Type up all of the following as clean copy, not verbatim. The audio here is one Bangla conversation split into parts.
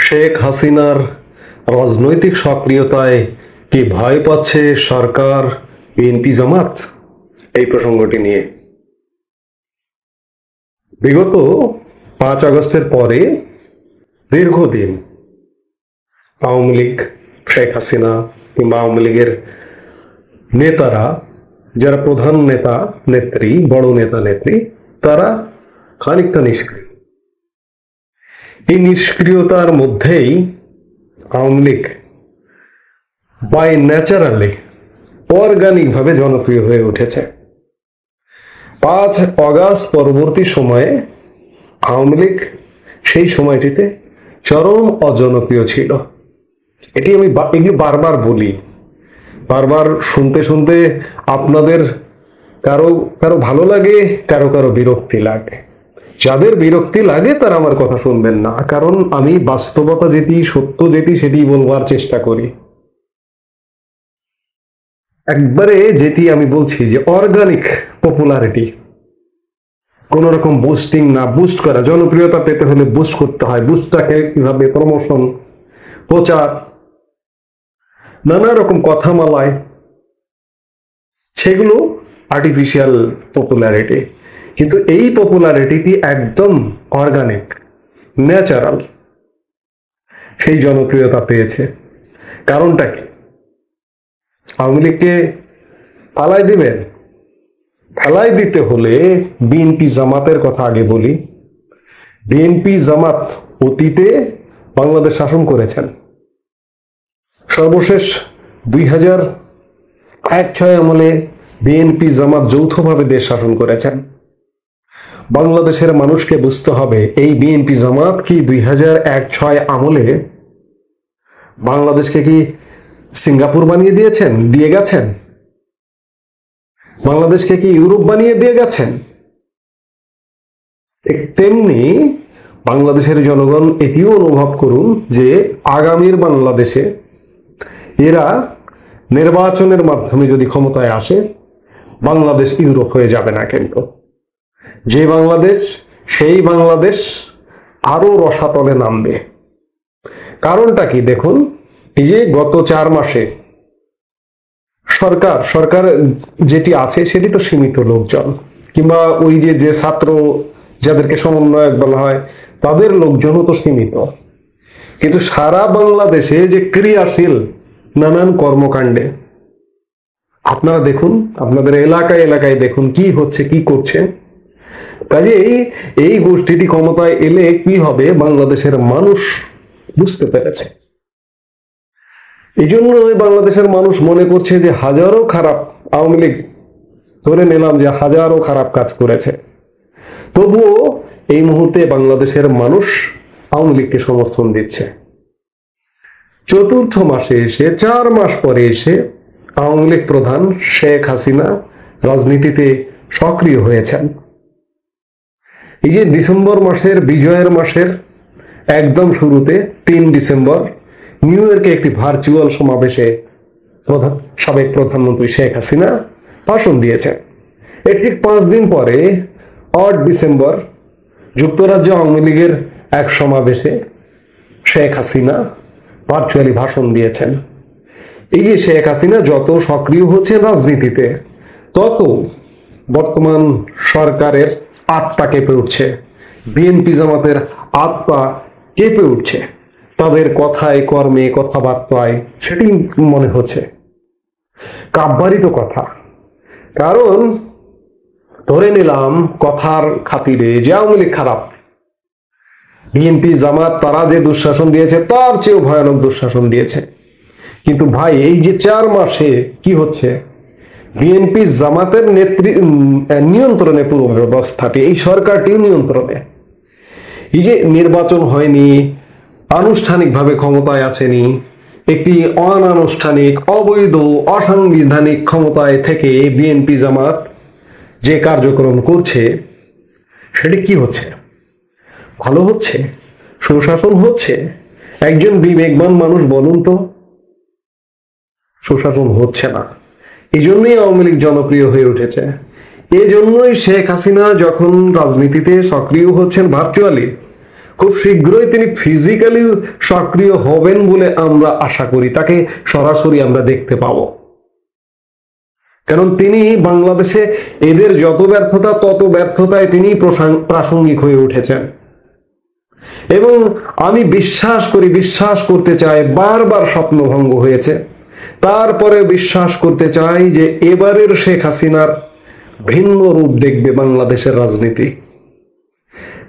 শেখ হাসিনার রাজনৈতিক সক্রিয়তায় কি ভয় পাচ্ছে সরকার, বিএনপি, জামাত? এই প্রসঙ্গটি নিয়ে বিগত 5 আগস্টের পরে দীর্ঘদিন আওয়ামী লীগ, শেখ হাসিনা কিংবা আওয়ামী লীগের নেতারা, যারা প্রধান নেতা নেত্রী, বড় নেতা নেত্রী, তারা খানিকটা নিষ্ক্রিয়। এই নিষ্ক্রিয়তার মধ্যেই আওয়ামী লীগ বাই ন্যাচারালি, অর্গানিকভাবে জনপ্রিয় হয়ে উঠেছে। 5 আগস্ট পরবর্তী সময়ে আওয়ামী লীগ সেই সময়টিতে চরম অজনপ্রিয় ছিল। এটি আমি বারবার বলি, বারবার শুনতে শুনতে আপনাদের কারো কারো ভালো লাগে, কারো কারো বিরক্তি লাগে। যাদের বিরক্তি লাগে তারা আমার কথা শুনবেন না, কারণ আমি বাস্তবতা যেটি, সত্য যেটি, সেটি বলবার চেষ্টা করি। একবারে যেটি আমি বলছি যে অর্গানিক পপুলারিটি, কোন রকম বুস্টিং না, বুস্ট করা। জনপ্রিয়তা পেতে হলে বুস্ট করতে হয়। বুস্টটাকে কিভাবে? প্রমোশন, প্রচার, নানা রকম কথামালায়, সেগুলো আর্টিফিশিয়াল পপুলারিটি। কিন্তু এই পপুলারিটি একদম অর্গানিক, ন্যাচারাল, সেই জনপ্রিয়তা পেয়েছে। কারণটা কি? আওয়ামী লীগকে ফালাই দিবেন? ফেলাই দিতে হলে বিএনপি জামাতের কথা আগে বলি। বিএনপি জামাত অতীতে বাংলাদেশ শাসন করেছেন। সর্বশেষ 2001-06 আমলে বিএনপি জামাত যৌথভাবে দেশ শাসন করেছেন। বাংলাদেশের মানুষকে বুঝতে হবে, এই বিএনপি জামাত কি 2001-06 আমলে বাংলাদেশকে কি সিঙ্গাপুর বানিয়ে দিয়ে গেছেন? বাংলাদেশকে কি ইউরোপ বানিয়ে দিয়ে গেছেন? তেমনি বাংলাদেশের জনগণ এটিও অনুভব করুন যে আগামীর বাংলাদেশে এরা নির্বাচনের মাধ্যমে যদি ক্ষমতায় আসে, বাংলাদেশ ইউরোপ হয়ে যাবে না। কিন্তু যে বাংলাদেশ, সেই বাংলাদেশ আরো রসাতলে নামবে। কারণটা কি দেখুন, এই যে গত 4 মাসে সরকার যেটি আছে সেটি তো সীমিত লোকজন, কিংবা ওই যে ছাত্র যাদেরকে সমন্বয়ক বলা হয়, তাদের লোকজনও তো সীমিত। কিন্তু সারা বাংলাদেশে যে ক্রিয়াশীল নানান কর্মকাণ্ডে আপনারা দেখুন, আপনাদের এলাকায় এলাকায় দেখুন কি হচ্ছে, কি করছে। কাজেই এই গোষ্ঠীটি ক্ষমতায় এলে কি হবে বাংলাদেশের মানুষ বুঝতে পেরেছে। এই জন্য বাংলাদেশের মানুষ মনে করছে যে হাজারো খারাপ, আওয়ামী লীগ ধরে নিলাম যে হাজারো খারাপ কাজ করেছে, তবুও এই মুহূর্তে বাংলাদেশের মানুষ আওয়ামী লীগকে সমর্থন দিচ্ছে। 4র্থ মাসে এসে, 4 মাস পরে এসে আওয়ামী লীগ প্রধান শেখ হাসিনা রাজনীতিতে সক্রিয় হয়েছেন। এই যে ডিসেম্বর মাসের, বিজয়ের মাসের একদম শুরুতে 3 ডিসেম্বর নিউ ইয়র্কে একটি ভার্চুয়াল সমাবেশে সাবেক প্রধানমন্ত্রী শেখ হাসিনা ভাষণ দিয়েছেন। এর ঠিক 5 দিন পরে 8 ডিসেম্বর যুক্তরাজ্য আওয়ামী লীগের এক সমাবেশে শেখ হাসিনা ভার্চুয়ালি ভাষণ দিয়েছেন। এই যে শেখ হাসিনা যত সক্রিয় হচ্ছে রাজনীতিতে, তত বর্তমান সরকারের আত্মা কেঁপে উঠছে, বিএনপি জামাতের আত্মা কেঁপে উঠছে। তাদের কথায়, কর্মে, কথাবার্তায় সেটি মনে হচ্ছে কাব্যবারিত কথা। কারণ ধরে নিলাম কথার খাতিরে যে আওয়ামী লীগ খারাপ, বিএনপি জামাত তারা যে দুঃশাসন দিয়েছে তার চেয়েও ভয়ানক দুঃশাসন দিয়েছে। কিন্তু ভাই, এই যে 4 মাসে কি হচ্ছে, বিএনপি জামাতের নিয়ন্ত্রণে পুরো ব্যবস্থাটি, এই সরকারটি নিয়ন্ত্রণে। এই যে নির্বাচন হয়নি, আনুষ্ঠানিকভাবে ক্ষমতায় আসেনি, একটি অনানুষ্ঠানিক, অবৈধ, অসাংবিধানিক ক্ষমতায় থেকে বিএনপি জামাত যে কার্যক্রম করছে, সেটি কি হচ্ছে? ভালো হচ্ছে? সুশাসন হচ্ছে? একজন বিবেকবান মানুষ বলুন তো। সুশাসন হচ্ছে না। এই জন্যই আওয়ামী লীগ জনপ্রিয় হয়ে উঠেছে। এই জন্যই শেখ হাসিনা যখন রাজনীতিতে সক্রিয় হচ্ছেন ভার্চুয়ালি, খুব শীঘ্রই তিনি ফিজিক্যালি সক্রিয় হবেন বলে আমরা আশা করি, তাকে সরাসরি আমরা দেখতে পাবো। কারণ তিনি বাংলাদেশে এদের যত ব্যর্থতা তত ব্যর্থতায় তিনি প্রাসঙ্গিক হয়ে উঠেছেন। এবং আমি বিশ্বাস করতে চাই, বারবার স্বপ্নভঙ্গ হয়েছে, তারপরে বিশ্বাস করতে চাই যে এবারের শেখ হাসিনার ভিন্ন রূপ দেখবে বাংলাদেশের রাজনীতি।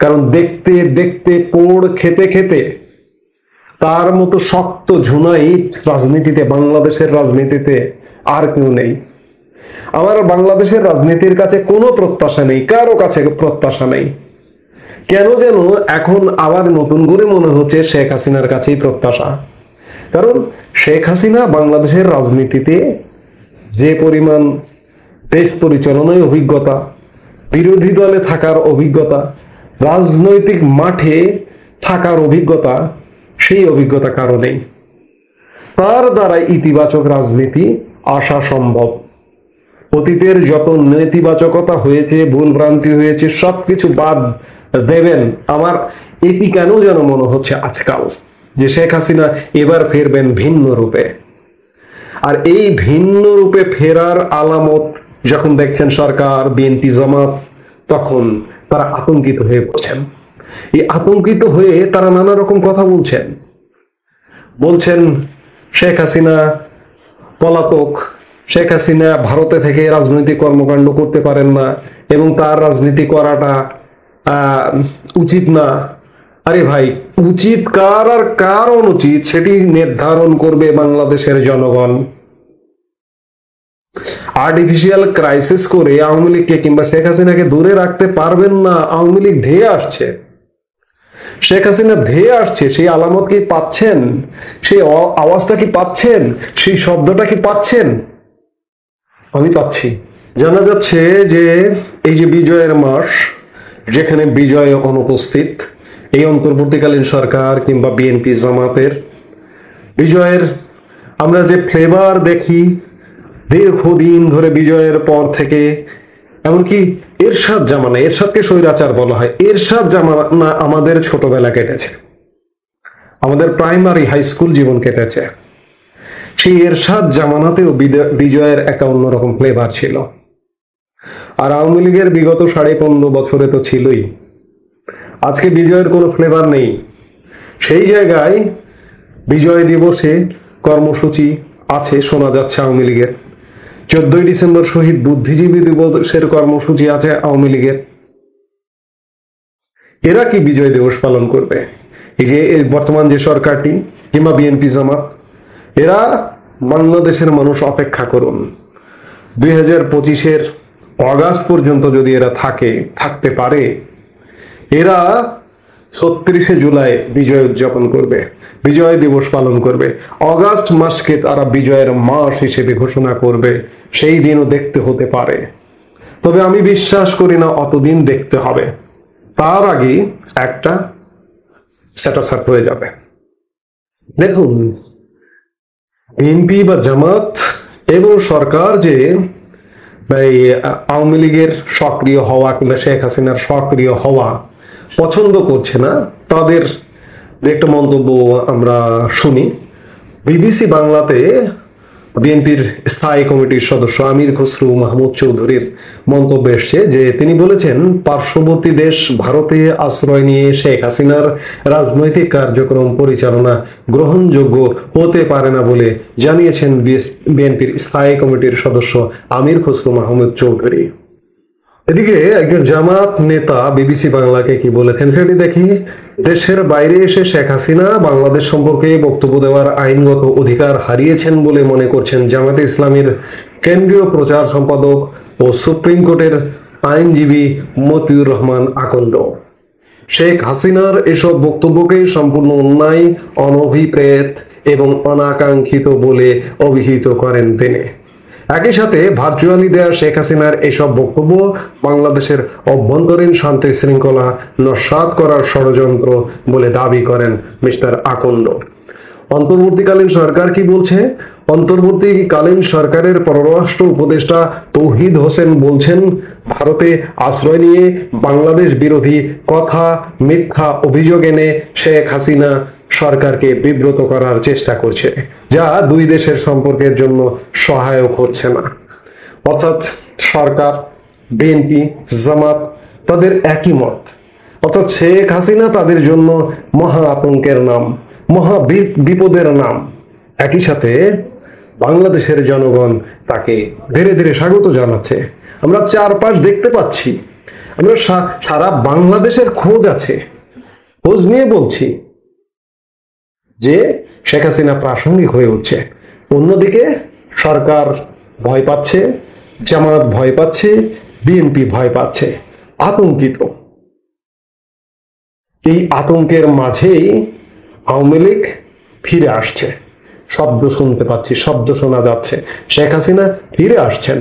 কারণ দেখতে দেখতে পোড় খেতে খেতে তার মতো শক্ত ঝুনাই রাজনীতিতে, বাংলাদেশের রাজনীতিতে আর কেউ নেই। আমার বাংলাদেশের রাজনীতির কাছে কোনো প্রত্যাশা নেই, কারো কাছে প্রত্যাশা নেই। কেন যেন এখন আবার নতুন করে মনে হচ্ছে শেখ হাসিনার কাছেই প্রত্যাশা। কারণ শেখ হাসিনা বাংলাদেশের রাজনীতিতে যে পরিমাণ দেশ পরিচালনায় অভিজ্ঞতা, বিরোধী দলে থাকার অভিজ্ঞতা, রাজনৈতিক মাঠে থাকার অভিজ্ঞতা, সেই অভিজ্ঞতা কারো নেই। তার দ্বারা ইতিবাচক রাজনীতি আসা সম্ভব। অতীতের যত নেতিবাচকতা হয়েছে, ভুল ভ্রান্তি হয়েছে, সবকিছু বাদ দেবেন। আমার এটি কেন যেন মনে হচ্ছে আজকাল যে শেখ হাসিনা এবার ফিরবেন ভিন্ন রূপে। আর এই ভিন্ন রূপে ফেরার আলামত যখন দেখছেন সরকার, বিএনপি, জামাত, তখন তারা আতঙ্কিত হয়ে পড়ছেন। এই আতঙ্কিত হয়ে তারা নানা রকম কথা বলছেন শেখ হাসিনা পলাতক, শেখ হাসিনা ভারতে থেকে রাজনৈতিক কর্মকাণ্ড করতে পারেন না এবং তার রাজনীতি করাটা উচিত না। আরে ভাই, উচিত কার আর কার অনুচিত সেটি নির্ধারণ করবে বাংলাদেশের জনগণ। আর্টিফিশিয়াল ক্রাইসিস করে আওয়ামী লীগকে কিংবা শেখ হাসিনাকে দূরে রাখতে পারবেন না। আওয়ামী লীগ ধেয়ে আসছে, শেখ হাসিনা ধেয়ে আসছে। সেই আলামত কি পাচ্ছেন? সেই আওয়াজটা কি পাচ্ছেন? সেই শব্দটা কি পাচ্ছেন? আমি পাচ্ছি। জানা যাচ্ছে যে এই যে বিজয়ের মাস, যেখানে বিজয় অনুপস্থিত, এই অন্তর্বর্তীকালীন সরকার কিংবা বিএনপি জামাতের বিজয়ের আমরা যে ফ্লেভার দেখি দীর্ঘদিন ধরে বিজয়ের পর থেকে, এমনকি এরশাদ জামানা, এরশাদকে স্বৈরাচার বলা হয়, এরশাদ জামানা আমাদের ছোটবেলা কেটেছে, আমাদের প্রাইমারি হাই স্কুল জীবন কেটেছে। সেই এরশাদ জামানাতেও বিজয়ের একটা অন্যরকম ফ্লেভার ছিল। আর আওয়ামী লীগের বিগত 15.5 বছরে তো ছিলই। আজকে বিজয়ের কোনো ফ্লেভার নেই। সেই জায়গায় বিজয় দিবসে কর্মসূচি আছে শোনা যাচ্ছে আওয়ামী লীগের। 14ই ডিসেম্বর শহীদ বুদ্ধিজীবী দিবসের কর্মসূচি আছে আওয়ামী লীগের। এরা কি বিজয় দিবস পালন করবে? এই যে বর্তমান যে সরকারটি কিংবা বিএনপি জামাত, এরা বাংলাদেশের মানুষ অপেক্ষা করুন 2025-এর অগাস্ট পর্যন্ত যদি এরা থাকতে পারে, এরা 36শে জুলাই বিজয় উদযাপন করবে, বিজয় দিবস পালন করবে। অগাস্ট মাসকে তারা বিজয়ের মাস হিসেবে ঘোষণা করবে। সেই দিনও দেখতে হতে পারে, তবে আমি বিশ্বাস করি না অতদিন দেখতে হবে। তার আগে একটা সেটাসাট হয়ে যাবে। দেখুন, বিএনপি বা জামাত এবং সরকার যে আওয়ামী লীগের সক্রিয় হওয়া কিংবা শেখ হাসিনার সক্রিয় হওয়া পছন্দ করছে না, তাদের একটা মন্তব্য আমরা শুনি। বিবিসি বাংলাতে বিএনপির স্থায়ী কমিটির সদস্য আমির খসরু মাহমুদ চৌধুরীর মন্তব্য এসছে যে তিনি বলেছেন, পার্শ্ববর্তী দেশ ভারতে আশ্রয় নিয়ে শেখ হাসিনার রাজনৈতিক কার্যক্রম পরিচালনা গ্রহণযোগ্য হতে পারে না বলে জানিয়েছেন বিএনপির স্থায়ী কমিটির সদস্য আমির খসরু মাহমুদ চৌধুরী। এদিকে একজন জামাত নেতা বিবিসি বাংলাকে কি বলেছেন সেটি দেখি। দেশের বাইরে এসে শেখ হাসিনা বাংলাদেশ সম্পর্কে বক্তব্য দেওয়ার আইনগত অধিকার হারিয়েছেন বলে মনে করছেন জামাতে ইসলামীর কেন্দ্রীয় প্রচার সম্পাদক ও সুপ্রিম কোর্টের আইনজীবী মতিউর রহমান আকন্দ। শেখ হাসিনার এসব বক্তব্যকে সম্পূর্ণ অন্যায়, অনভিপ্রেত এবং অনাকাঙ্ক্ষিত বলে অভিহিত করেন তিনি। একই সাথে ভার্চুয়ালি দেয়া শেখ হাসিনার এসব বক্তব্য বাংলাদেশের অভ্যন্তরীণ শান্তি শৃঙ্খলা নস্যাৎ করার ষড়যন্ত্র বলে দাবি করেন মিস্টার আকন্দ। অন্তর্বর্তীকালীন সরকার কি বলছে? অন্তর্বর্তীকালীন সরকারের পররাষ্ট্র উপদেষ্টা তৌহিদ হোসেন বলছেন, ভারতে আশ্রয় নিয়ে বাংলাদেশ বিরোধী কথা, মিথ্যা অভিযোগ এনে শেখ হাসিনা সরকারকে বিব্রত করার চেষ্টা করছে, যা দুই দেশের সম্পর্কের জন্য সহায়ক হচ্ছে না। অর্থাৎ সরকার, বিএনপি, জামাত তাদের একই মত, অর্থাৎ শেখ হাসিনা তাদের জন্য মহা আতঙ্কের নাম, মহা বিপদের নাম। একই সাথে বাংলাদেশের জনগণ তাকে ধীরে ধীরে স্বাগত জানাচ্ছে। আমরা চারপাশ দেখতে পাচ্ছি, আমরা সারা বাংলাদেশের খোঁজ আছে, খোঁজ নিয়ে বলছি যে শেখ হাসিনা প্রাসঙ্গিক হয়ে উঠছে। অন্যদিকে সরকার ভয় পাচ্ছে, জামাত ভয় পাচ্ছে, বিএনপি ভয় পাচ্ছে, আতঙ্কিত। এই আতঙ্কের মাঝেই আওয়ামী লীগ ফিরে আসছে। শব্দ শুনতে পাচ্ছি, শব্দ শোনা যাচ্ছে, শেখ হাসিনা ফিরে আসছেন।